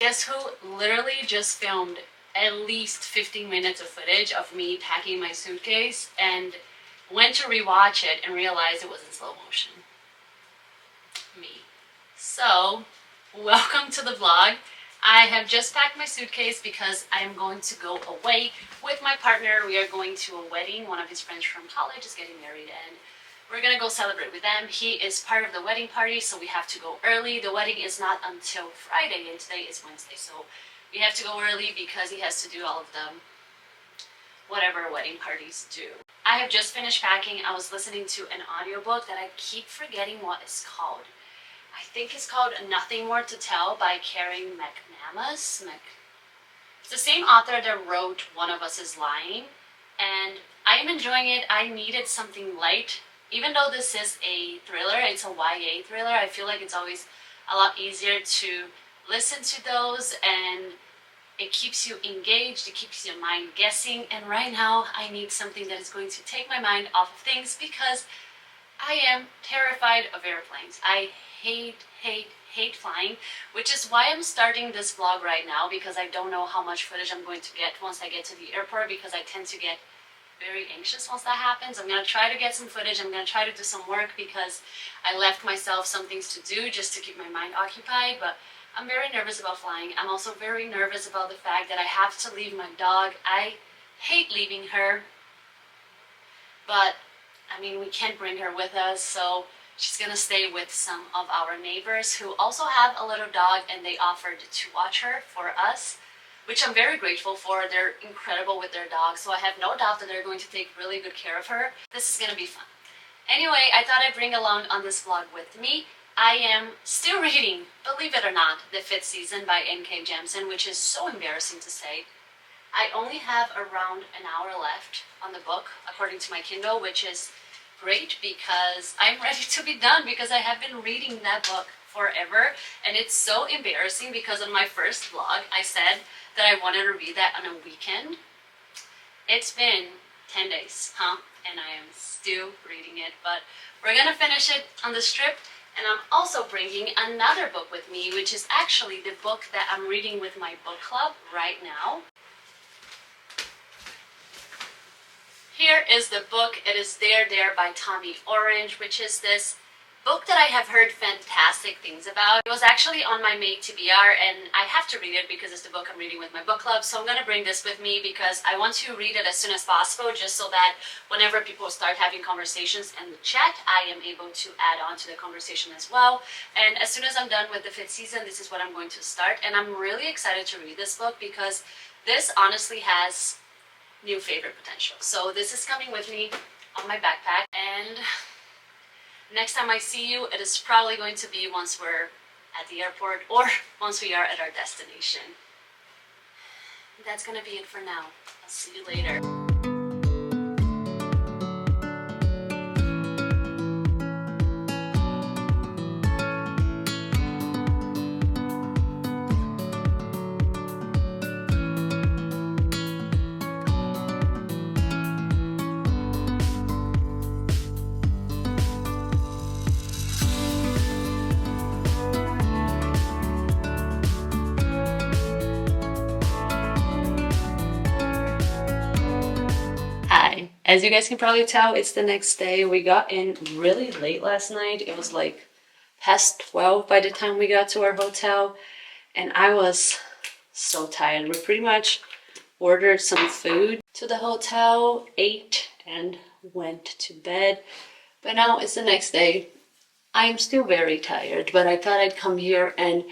Guess who literally just filmed at least 15 minutes of footage of me packing my suitcase and went to rewatch it and realized it was in slow motion? Me. So, welcome to the vlog. I have just packed my suitcase because I am going to go away with my partner. We are going to a wedding. One of his friends from college is getting married and we're gonna go celebrate with them. He is part of the wedding party, so we have to go early. The wedding is not until Friday and today is Wednesday, so we have to go early because he has to do all of them, whatever wedding parties do. I have just finished packing. I was listening to an audiobook that I keep forgetting what it's called. I think it's called Nothing More to Tell by mcmanus. It's the same author that wrote One of Us is Lying, and I am enjoying it. I needed something light. Even though this is a thriller, it's a YA thriller, I feel like it's always a lot easier to listen to those and it keeps you engaged, it keeps your mind guessing, and right now I need something that is going to take my mind off of things because I am terrified of airplanes. I hate flying, which is why I'm starting this vlog right now, because I don't know how much footage I'm going to get once I get to the airport, because I tend to get very anxious once that happens. I'm going to try to get some footage. I'm going to try to do some work because I left myself some things to do just to keep my mind occupied, but I'm very nervous about flying. I'm also very nervous about the fact that I have to leave my dog. I hate leaving her, but I mean, we can't bring her with us, so she's going to stay with some of our neighbors who also have a little dog, and they offered to watch her for us, which I'm very grateful for. They're incredible with their dog, so I have no doubt that they're going to take really good care of her. This is going to be fun. Anyway, I thought I'd bring along on this vlog with me. I am still reading, believe it or not, the 5th season by jemisin, which is so embarrassing to say. I only have around an hour left on the book, according to my Kindle, which is great because I'm ready to be done, because I have been reading that book forever, and it's so embarrassing because on my first vlog I said that I wanted to read that on a weekend. It's been 10 days, and I am still reading it, but we're gonna finish it on this trip. And I'm also bringing another book with me, which is actually the book that I'm reading with my book club right now. Here is the book. It is There by Tommy Orange, which is this book that I have heard fantastic things about. It was actually on my May TBR, and I have to read it because it's the book I'm reading with my book club. So I'm going to bring this with me because I want to read it as soon as possible, just so that whenever people start having conversations in the chat, I am able to add on to the conversation as well. And as soon as I'm done with the 5th season, this is what I'm going to start. And I'm really excited to read this book because this honestly has new favorite potential. So this is coming with me on my backpack, and next time I see you, it is probably going to be once we're at the airport or once we are at our destination. That's gonna be it for now. I'll see you later. As you guys can probably tell, it's the next day. We got in really late last night. It was like past 12 by the time we got to our hotel, and I was so tired. We pretty much ordered some food to the hotel, ate, and went to bed. But now it's the next day. I am still very tired, but I thought I'd come here and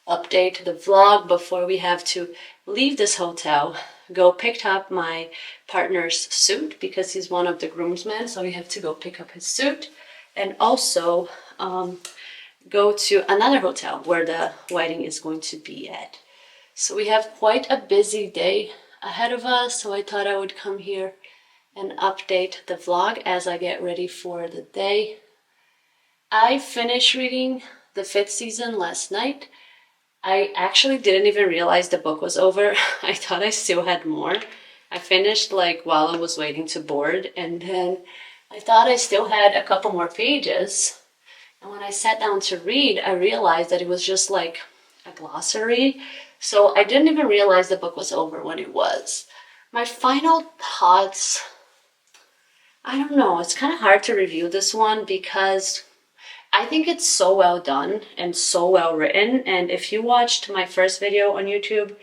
update the vlog before we have to leave this hotel. Go pick up my partner's suit because he's one of the groomsmen, so we have to go pick up his suit, and also go to another hotel where the wedding is going to be at. So we have quite a busy day ahead of us, so I thought I would come here and update the vlog as I get ready for the day. I finished reading the 5th season last night. I actually didn't even realize the book was over. I thought I still had more. I finished like while I was waiting to board, and then I thought I still had a couple more pages. And when I sat down to read, I realized that it was just like a glossary. So I didn't even realize the book was over when it was. My final thoughts, I don't know, it's kind of hard to review this one because I think it's so well done and so well written. And if you watched my first video on YouTube,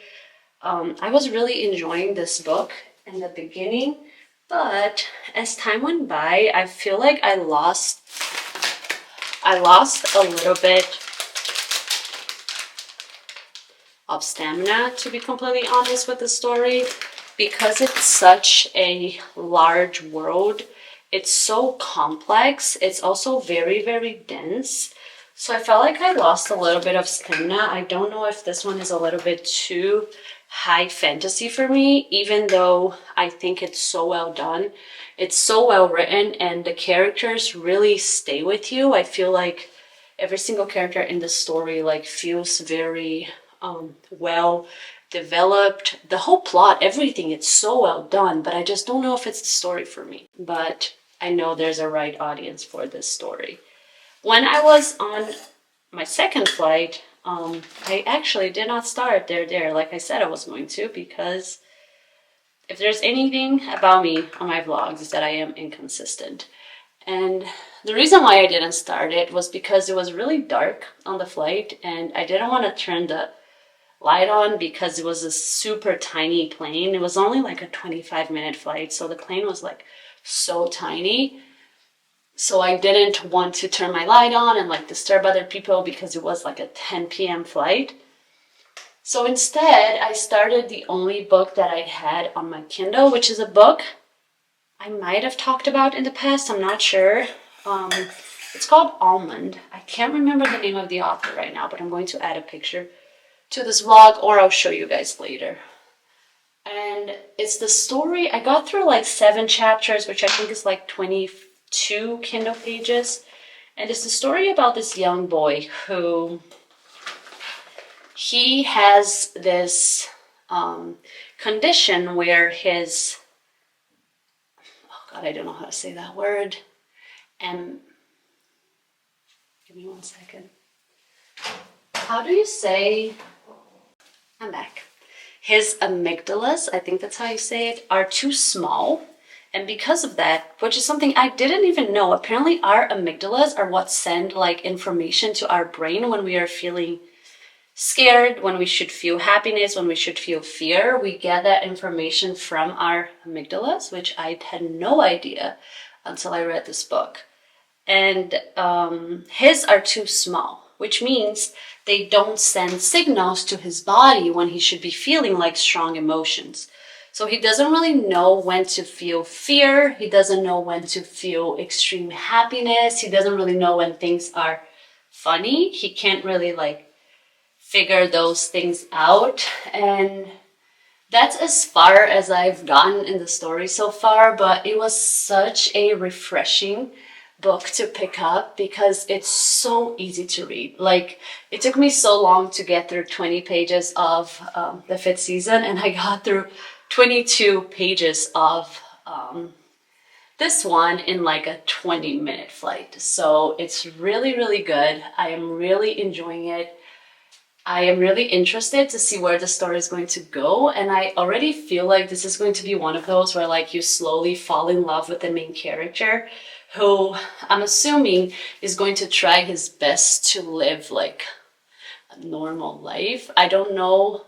I was really enjoying this book in the beginning, but as time went by, I feel like I lost a little bit of stamina, to be completely honest with the story, because it's such a large world. It's so complex. It's also very, very dense. So I felt like I lost a little bit of stamina. I don't know if this one is a little bit too high fantasy for me, even though I think it's so well done. It's so well written and the characters really stay with you. I feel like every single character in the story like feels very well developed. The whole plot, everything, it's so well done, but I just don't know if it's the story for me. But I know there's a right audience for this story. When I was on my second flight, I actually did not start there like I said I was going to, because if there's anything about me on my vlogs is that I am inconsistent. And the reason why I didn't start it was because it was really dark on the flight and I didn't want to turn the light on because it was a super tiny plane. It was only like a 25-minute flight, so the plane was like so tiny. So I didn't want to turn my light on and like disturb other people because it was like a 10 p.m. flight. So instead, I started the only book that I had on my Kindle, which is a book I might have talked about in the past. I'm not sure. It's called Almond. I can't remember the name of the author right now, but I'm going to add a picture to this vlog or I'll show you guys later. And it's the story, I got through like 7 chapters, which I think is like 22 Kindle pages. And it's the story about this young boy who, he has this condition where his, oh God, I don't know how to say that word. Give me 1 second. How do you say, I'm back. His amygdalas, I think that's how you say it, are too small. And because of that, which is something I didn't even know, apparently our amygdalas are what send like information to our brain when we are feeling scared, when we should feel happiness, when we should feel fear. We get that information from our amygdalas, which I had no idea until I read this book. And his are too small, which means they don't send signals to his body when he should be feeling like strong emotions. So he doesn't really know when to feel fear. He doesn't know when to feel extreme happiness. He doesn't really know when things are funny. He can't really like figure those things out. And that's as far as I've gotten in the story so far, but it was such a refreshing book to pick up because it's so easy to read. Like, it took me so long to get through 20 pages of the 5th season, and I got through 22 pages of this one in like a 20-minute flight. So it's really, really good. I am really enjoying it. I am really interested to see where the story is going to go, and I already feel like this is going to be one of those where like you slowly fall in love with the main character, who I'm assuming is going to try his best to live like a normal life. I don't know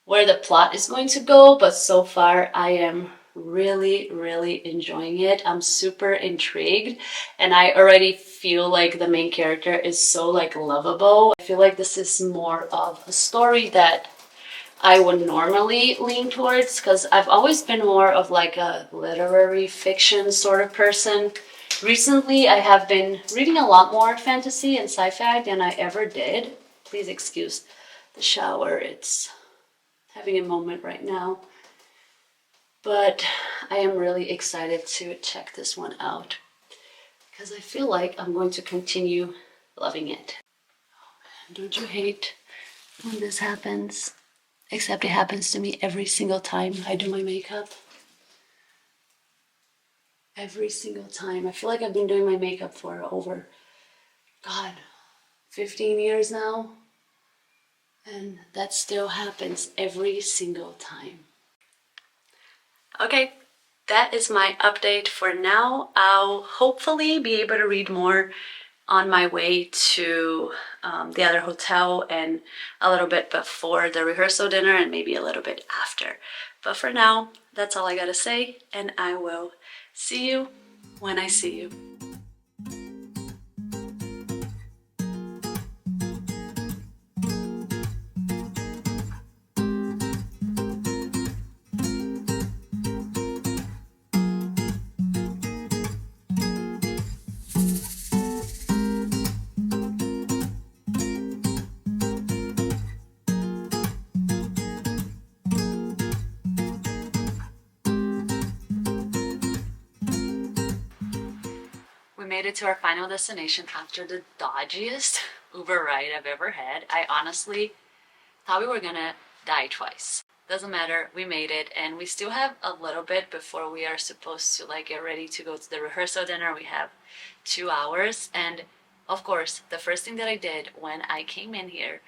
where the plot is going to go, but so far I am really, really enjoying it. I'm super intrigued, and I already feel like the main character is so like lovable. I feel like this is more of a story that I would normally lean towards, because I've always been more of like a literary fiction sort of person. Recently, I have been reading a lot more fantasy and sci-fi than I ever did. Please excuse the shower. It's having a moment right now. But I am really excited to check this one out because I feel like I'm going to continue loving it. Oh man, don't you hate when this happens? Except it happens to me every single time I do my makeup. Every single time. I feel like I've been doing my makeup for over, God, 15 years now. And that still happens every single time. Okay, that is my update for now. I'll hopefully be able to read more on my way to the other hotel and a little bit before the rehearsal dinner and maybe a little bit after. But for now, that's all I gotta say, and I will see you when I see you. We made it to our final destination after the dodgiest Uber ride I've ever had. I honestly thought we were gonna die twice. Doesn't matter, we made it, and we still have a little bit before we are supposed to like get ready to go to the rehearsal dinner. We have 2 hours, and of course, the first thing that I did when I came in here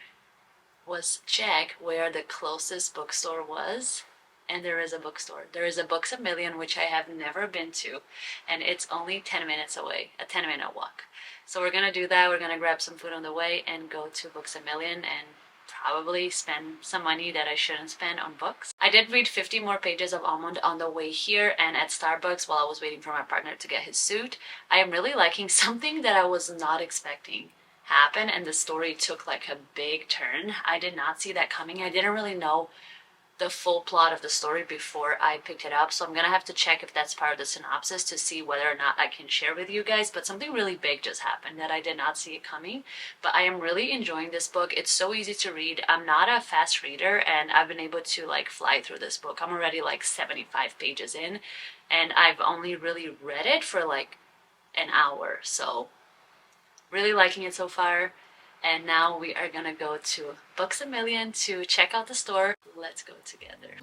was check where the closest bookstore was. And there is a bookstore. There is a Books A Million, which I have never been to, and it's only 10 minutes away, a 10-minute walk. So we're gonna do that. We're gonna grab some food on the way and go to Books A Million and probably spend some money that I shouldn't spend on books. I did read 50 more pages of Almond on the way here and at Starbucks while I was waiting for my partner to get his suit. I am really liking something that I was not expecting happen, and the story took like a big turn. I did not see that coming. I didn't really know the full plot of the story before I picked it up, so I'm gonna have to check if that's part of the synopsis to see whether or not I can share with you guys. But something really big just happened that I did not see it coming. But I am really enjoying this book. It's so easy to read. I'm not a fast reader, and I've been able to like fly through this book. I'm already like 75 pages in, and I've only really read it for like an hour, so really liking it so far. And now we are gonna go to Books A Million to check out the store. Let's go together.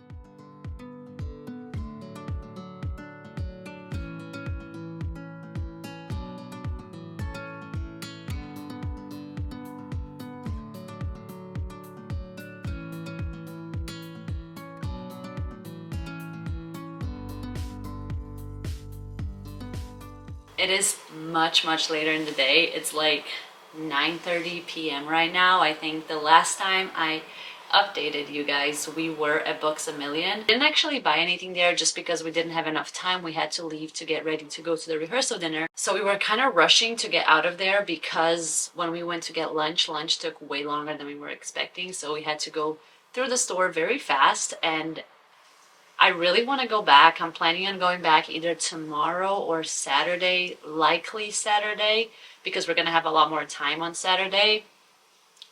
It is much later in the day. It's like 9:30 p.m. right now. I think the last time I updated you guys, we were at Books A Million. Didn't actually buy anything there just because we didn't have enough time. We had to leave to get ready to go to the rehearsal dinner. So we were kind of rushing to get out of there because when we went to get lunch took way longer than we were expecting. So we had to go through the store very fast, and I really want to go back. I'm planning on going back either tomorrow or Saturday, likely Saturday, because we're going to have a lot more time on Saturday.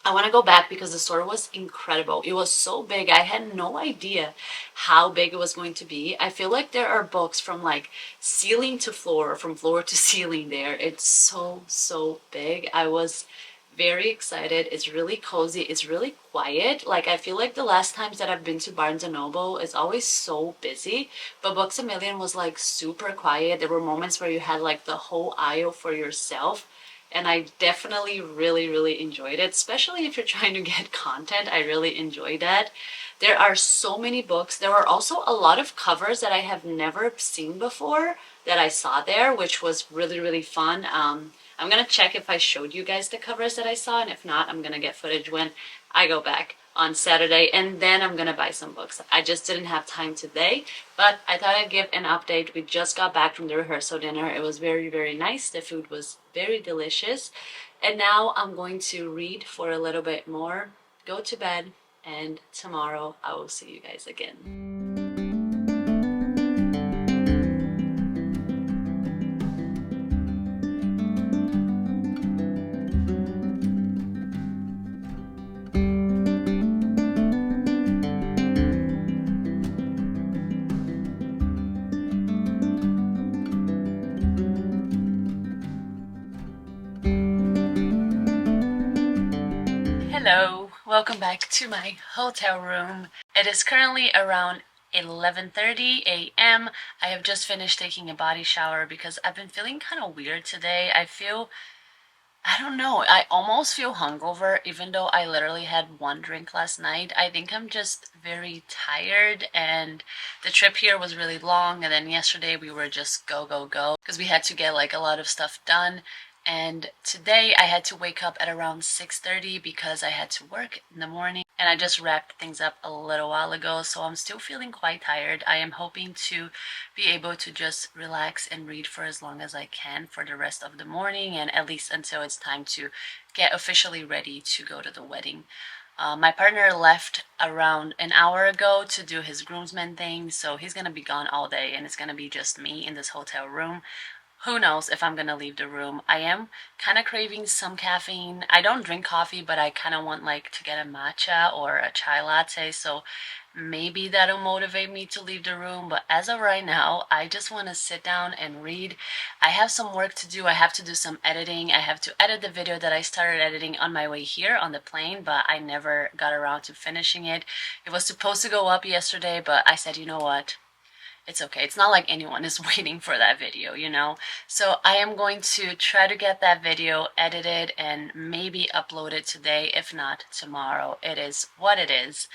I want to go back because the store was incredible. It was so big. I had no idea how big it was going to be. I feel like there are books from like ceiling to floor, from floor to ceiling there. It's so big. I was very excited. It's really cozy. It's really quiet. Like I feel like the last times that I've been to Barnes & Noble is always so busy, but Books A Million was like super quiet. There were moments where you had like the whole aisle for yourself, and I definitely really enjoyed it, especially if you're trying to get content. I really enjoyed that. There are so many books. There were also a lot of covers that I have never seen before that I saw there, which was really fun. I'm gonna check if I showed you guys the covers that I saw, and if not, I'm gonna get footage when I go back on Saturday, and then I'm gonna buy some books. I just didn't have time today, but I thought I'd give an update. We just got back from the rehearsal dinner. It was very nice. The food was very delicious, and now I'm going to read for a little bit more, go to bed, and tomorrow I will see you guys again. Hello, welcome back to my hotel room. It is currently around 11:30 a.m. I have just finished taking a body shower because I've been feeling kind of weird today. I feel I don't know. I almost feel hungover, even though I literally had one drink last night. I think I'm just very tired, and the trip here was really long. And then yesterday we were just go, go, go because we had to get like a lot of stuff done. And today I had to wake up at around 6:30 because I had to work in the morning. And I just wrapped things up a little while ago, so I'm still feeling quite tired. I am hoping to be able to just relax and read for as long as I can for the rest of the morning and at least until it's time to get officially ready to go to the wedding. My partner left around an hour ago to do his groomsman thing, so he's gonna be gone all day and it's gonna be just me in this hotel room. Who knows if I'm gonna leave the room. I am kind of craving some caffeine. I don't drink coffee, but I kind of want like to get a matcha or a chai latte, so maybe that'll motivate me to leave the room. But as of right now, I just want to sit down and read. I have some work to do. I have to do some editing. I have to edit the video that I started editing on my way here on the plane, but I never got around to finishing it. It was supposed to go up yesterday, but I said, you know what? It's okay. It's not like anyone is waiting for that video, you know? So I am going to try to get that video edited and maybe upload it today, if not tomorrow. It is what it is.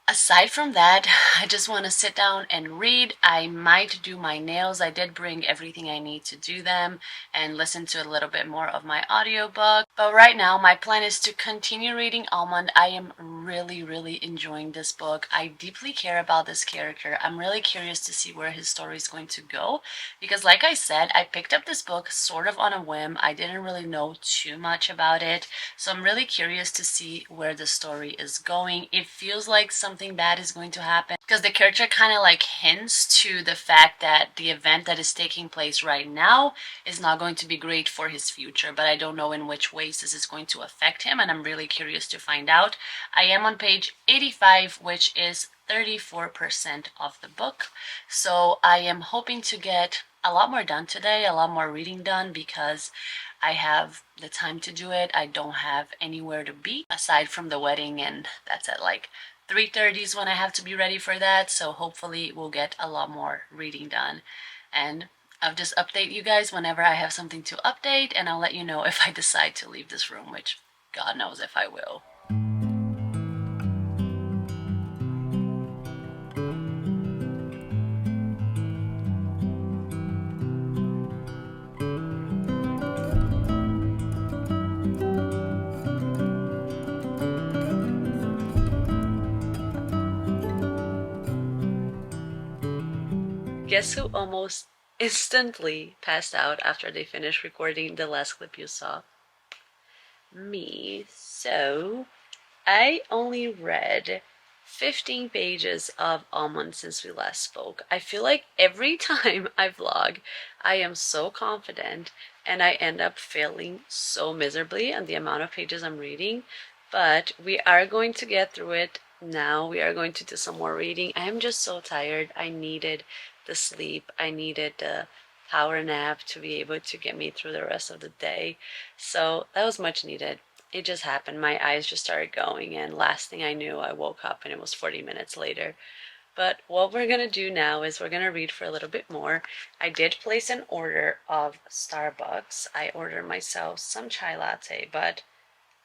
Aside from that, I just want to sit down and read. I might do my nails. I did bring everything I need to do them and listen to a little bit more of my audiobook. But right now, my plan is to continue reading Almond. I am really enjoying this book. I deeply care about this character. I'm really curious to see where his story is going to go because like I said, I picked up this book sort of on a whim. I didn't really know too much about it. So I'm really curious to see where the story is going. It feels like something bad is going to happen because the character kind of like hints to the fact that the event that is taking place right now is not going to be great for his future, but I don't know in which ways this is going to affect him, and I'm really curious to find out. I am on page 85, which is 34% of the book, so I am hoping to get a lot more done today, a lot more reading done because I have the time to do it. I don't have anywhere to be aside from the wedding, and that's at like 3:30 is when I have to be ready for that, so hopefully we'll get a lot more reading done. And I'll just update you guys whenever I have something to update, and I'll let you know if I decide to leave this room, which God knows if I will. Guess who almost instantly passed out after they finished recording the last clip you saw? Me. So, I only read 15 pages of Almond since we last spoke. I feel like every time I vlog, I am so confident and I end up failing so miserably on the amount of pages I'm reading. But we are going to get through it now. We are going to do some more reading. I am just so tired. I needed the sleep. I needed the power nap to be able to get me through the rest of the day. So that was much needed. It just happened. My eyes just started going, and last thing I knew, I woke up and it was 40 minutes later. But what we're gonna do now is we're gonna read for a little bit more. I did place an order of Starbucks. I ordered myself some chai latte, but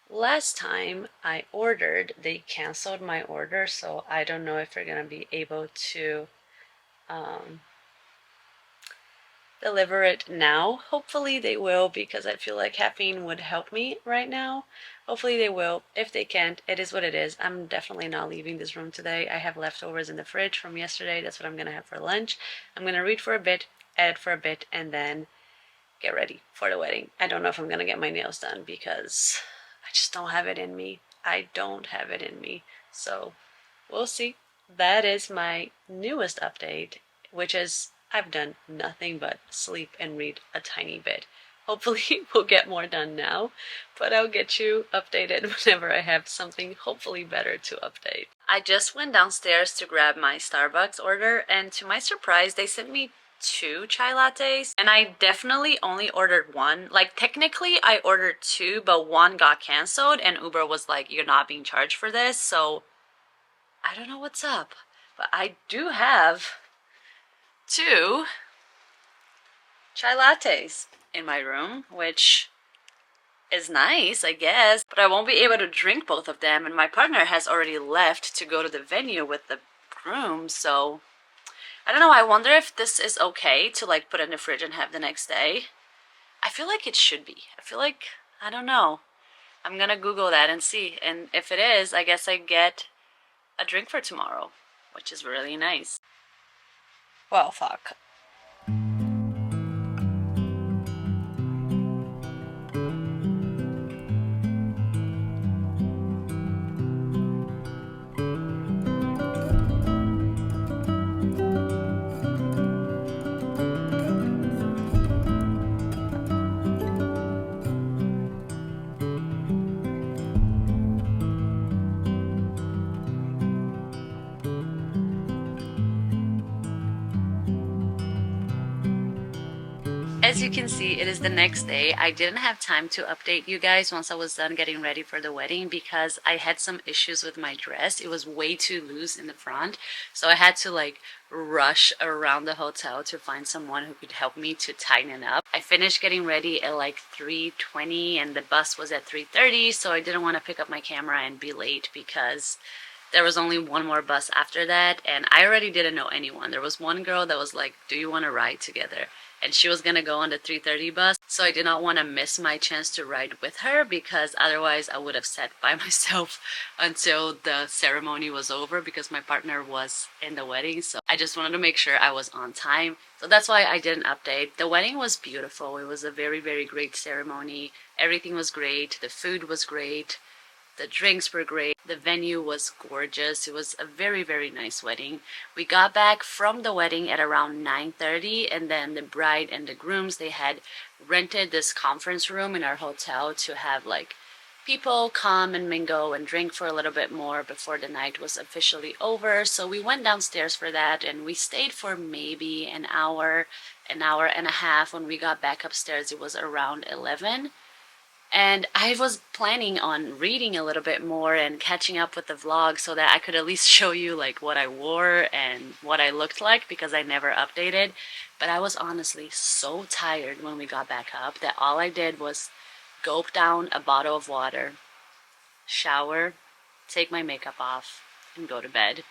last time I ordered, they canceled my order, so I don't know if we're gonna be able to deliver it now. Hopefully they will, because I feel like caffeine would help me right now. Hopefully they will. If they can't, it is what it is. I'm definitely not leaving this room today. I have leftovers in the fridge from yesterday. That's what I'm gonna have for lunch. I'm gonna read for a bit, edit for a bit, and then get ready for the wedding. I don't know if I'm gonna get my nails done because I just don't have it in me. I don't have it in me. So we'll see. That is my newest update, which is I've done nothing but sleep and read a tiny bit. Hopefully we'll get more done now, but I'll get you updated whenever I have something hopefully better to update. I just went downstairs to grab my Starbucks order, and to my surprise, they sent me 2 chai lattes, and I definitely only ordered one. Like, technically I ordered 2, but one got canceled and Uber was like, you're not being charged for this, so I don't know what's up. But I do have 2 chai lattes in my room, which is nice, I guess, but I won't be able to drink both of them, and my partner has already left to go to the venue with the groom, so I don't know. I wonder if this is okay to like put in the fridge and have the next day. I feel like it should be. I feel like, I don't know. I'm gonna Google that and see, and if it is, I guess I get a drink for tomorrow, which is really nice. Well, fuck. As you can see, it is the next day. I didn't have time to update you guys once I was done getting ready for the wedding because I had some issues with my dress. It was way too loose in the front, so I had to like rush around the hotel to find someone who could help me to tighten it up. I finished getting ready at like 3:20 and the bus was at 3:30, so I didn't want to pick up my camera and be late because there was only one more bus after that, and I already didn't know anyone. There was one girl that was like, do you want to ride together? And she was gonna go on the 3:30 bus, so I did not want to miss my chance to ride with her because otherwise I would have sat by myself until the ceremony was over because my partner was in the wedding. So I just wanted to make sure I was on time. So that's why I didn't update. The wedding was beautiful. It was a very, very great ceremony. Everything was great. The food was great. The drinks were great. The venue was gorgeous. It was a very, very nice wedding. We got back from the wedding at around 9:30, and then the bride and the grooms, they had rented this conference room in our hotel to have like people come and mingle and drink for a little bit more before the night was officially over. So we went downstairs for that, and we stayed for maybe an hour and a half. When we got back upstairs, it was around 11. And I was planning on reading a little bit more and catching up with the vlog so that I could at least show you like what I wore and what I looked like because I never updated. But I was honestly so tired when we got back up that all I did was gulp down a bottle of water, shower, take my makeup off, and go to bed.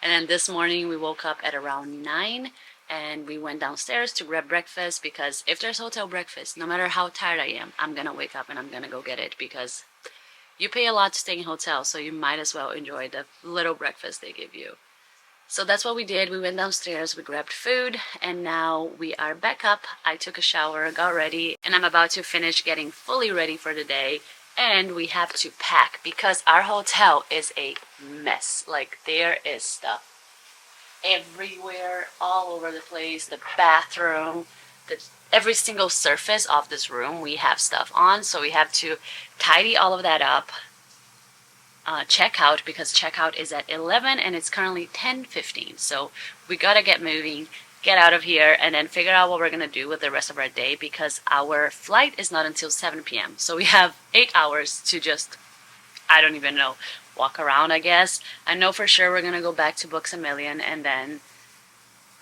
And then this morning we woke up at around 9 and we went downstairs to grab breakfast because if there's hotel breakfast, no matter how tired I am, I'm gonna wake up and I'm gonna go get it because you pay a lot to stay in hotels, so you might as well enjoy the little breakfast they give you. So that's what we did. We went downstairs, we grabbed food, and now we are back up. I took a shower, got ready, and I'm about to finish getting fully ready for the day. And we have to pack because our hotel is a mess. Like, there is stuff everywhere, all over the place. The bathroom, every single surface of this room we have stuff on, so we have to tidy all of that up. Check out because checkout is at 11 and it's currently 10:15, so we gotta get moving, get out of here, and then figure out what we're gonna do with the rest of our day because our flight is not until 7 p.m. so we have 8 hours to just, I don't even know, walk around. I guess I know for sure we're gonna go back to Books a Million, and then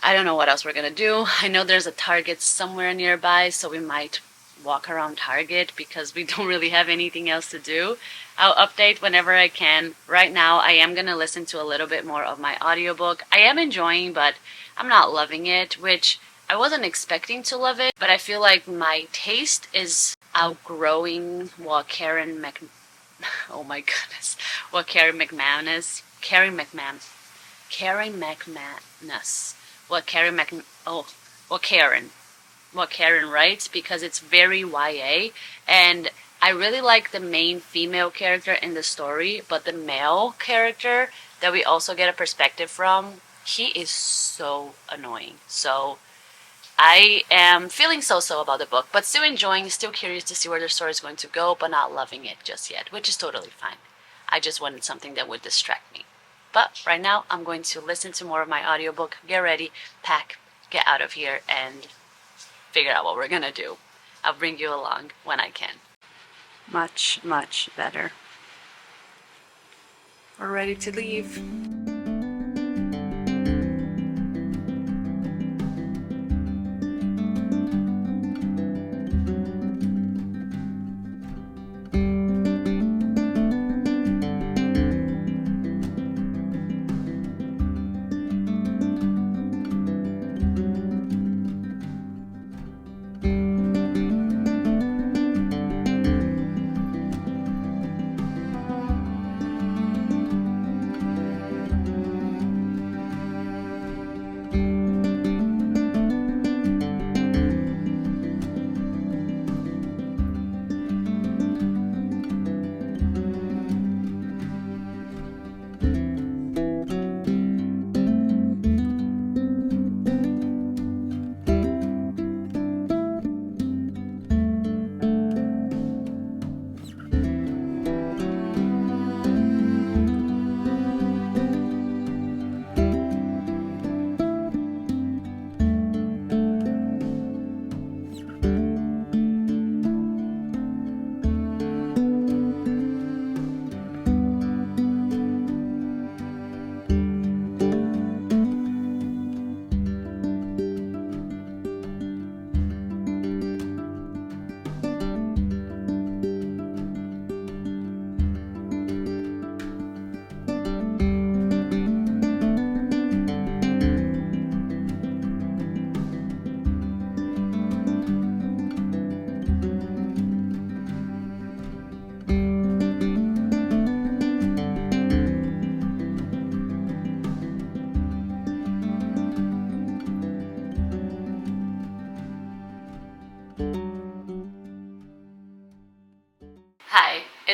I don't know what else we're gonna do. I know there's a Target somewhere nearby, so we might walk around Target because we don't really have anything else to do. I'll update whenever I can. Right now I am gonna listen to a little bit more of my audiobook. I am enjoying, but I'm not loving it, which I wasn't expecting to love it, but I feel like my taste is outgrowing what oh my goodness, what Karen McManus, what Karen writes, because it's very YA, and I really like the main female character in the story, but the male character that we also get a perspective from, he is so annoying. So I am feeling so-so about the book, but still enjoying, still curious to see where the story is going to go, but not loving it just yet, which is totally fine. I just wanted something that would distract me. But right now, I'm going to listen to more of my audiobook, get ready, pack, get out of here, and figure out what we're gonna do. I'll bring you along when I can. Much, much better. We're ready to leave.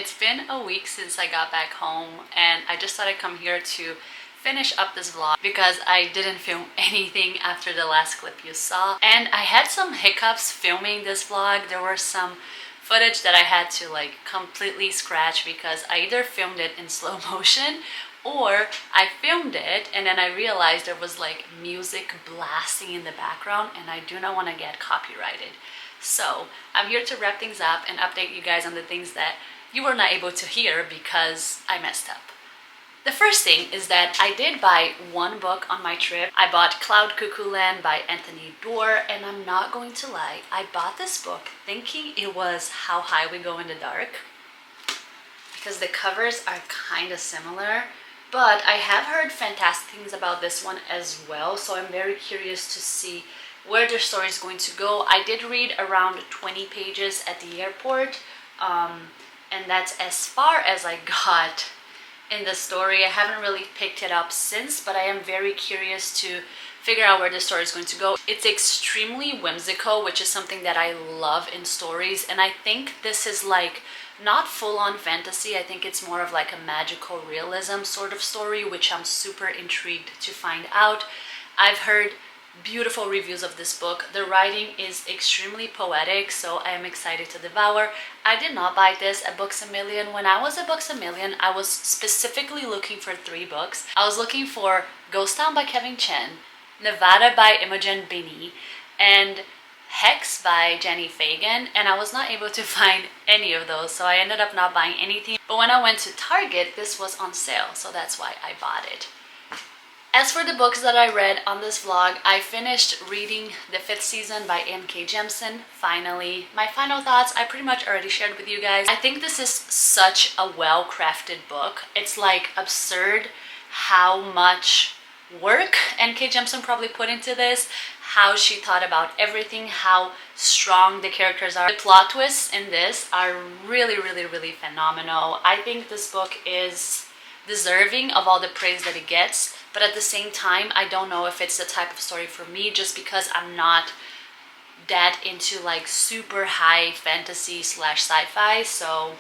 it's been a week since I got back home, and I just thought I'd come here to finish up this vlog because I didn't film anything after the last clip you saw. And I had some hiccups filming this vlog. There were some footage that I had to like completely scratch because I either filmed it in slow motion or I filmed it and then I realized there was like music blasting in the background, and I do not want to get copyrighted. So I'm here to wrap things up and update you guys on the things that you were not able to hear because I messed up. The first thing is that I did buy one book on my trip. I bought Cloud Cuckoo Land by Anthony Doerr, and I'm not going to lie, I bought this book thinking it was How High We Go in the Dark because the covers are kind of similar, but I have heard fantastic things about this one as well, so I'm very curious to see where the story is going to go. I did read around 20 pages at the airport, and that's as far as I got in the story. I haven't really picked it up since, but I am very curious to figure out where the story is going to go. It's extremely whimsical, which is something that I love in stories, and I think this is like not full-on fantasy. I think it's more of like a magical realism sort of story, which I'm super intrigued to find out. I've heard beautiful reviews of this book. The writing is extremely poetic, so I am excited to devour. I did not buy this at Books A Million. When I was at Books A Million, I was specifically looking for 3 books. I was looking for Ghost Town by Kevin Chen, Nevada by Imogen Binnie, and Hex by Jenny Fagan, and I was not able to find any of those, so I ended up not buying anything. But when I went to Target, this was on sale, so that's why I bought it. As for the books that I read on this vlog, I finished reading the 5th season by Jemisin, finally. My final thoughts I pretty much already shared with you guys. I think this is such a well-crafted book. It's like absurd how much work Jemisin probably put into this, how she thought about everything, how strong the characters are. The plot twists in this are really, really, really phenomenal. I think this book is deserving of all the praise that it gets, but at the same time, I don't know if it's the type of story for me just because I'm not that into like super high fantasy / sci-fi. So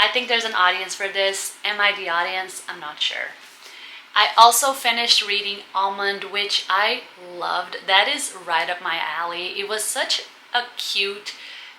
I think there's an audience for this. Am I the audience? I'm not sure. I also finished reading Almond, which I loved. That is right up my alley. It was such a cute,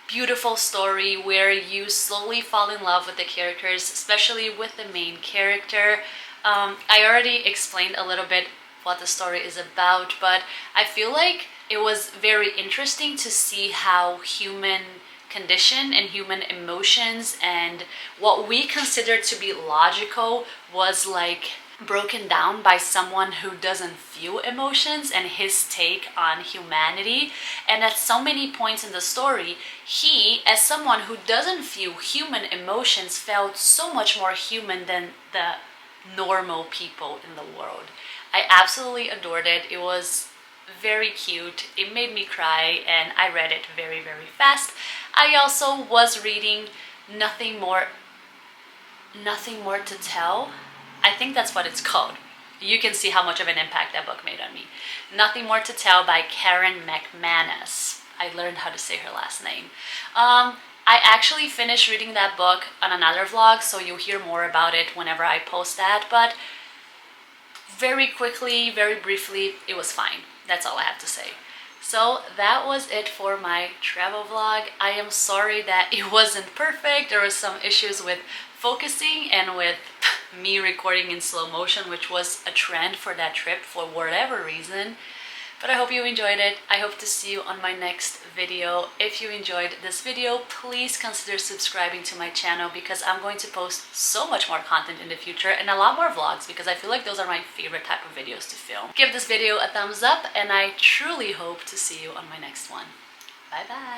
beautiful story where you slowly fall in love with the characters, especially with the main character. I already explained a little bit what the story is about, but I feel like it was very interesting to see how human condition and human emotions and what we consider to be logical was like broken down by someone who doesn't feel emotions and his take on humanity. And at so many points in the story, he, as someone who doesn't feel human emotions, felt so much more human than the normal people in the world. I absolutely adored it. It was very cute. It made me cry, and I read it very, very fast. I also was reading Nothing More to Tell. I think that's what it's called. You can see how much of an impact that book made on me. Nothing More to Tell by Karen McManus. I learned how to say her last name. I actually finished reading that book on another vlog, so you'll hear more about it whenever I post that, but very quickly, very briefly, it was fine. That's all I have to say. So that was it for my travel vlog. I am sorry that it wasn't perfect. There were some issues with focusing and with me recording in slow motion, which was a trend for that trip for whatever reason. But I hope you enjoyed it. I hope to see you on my next video. If you enjoyed this video, please consider subscribing to my channel because I'm going to post so much more content in the future and a lot more vlogs because I feel like those are my favorite type of videos to film. Give this video a thumbs up and I truly hope to see you on my next one. Bye bye!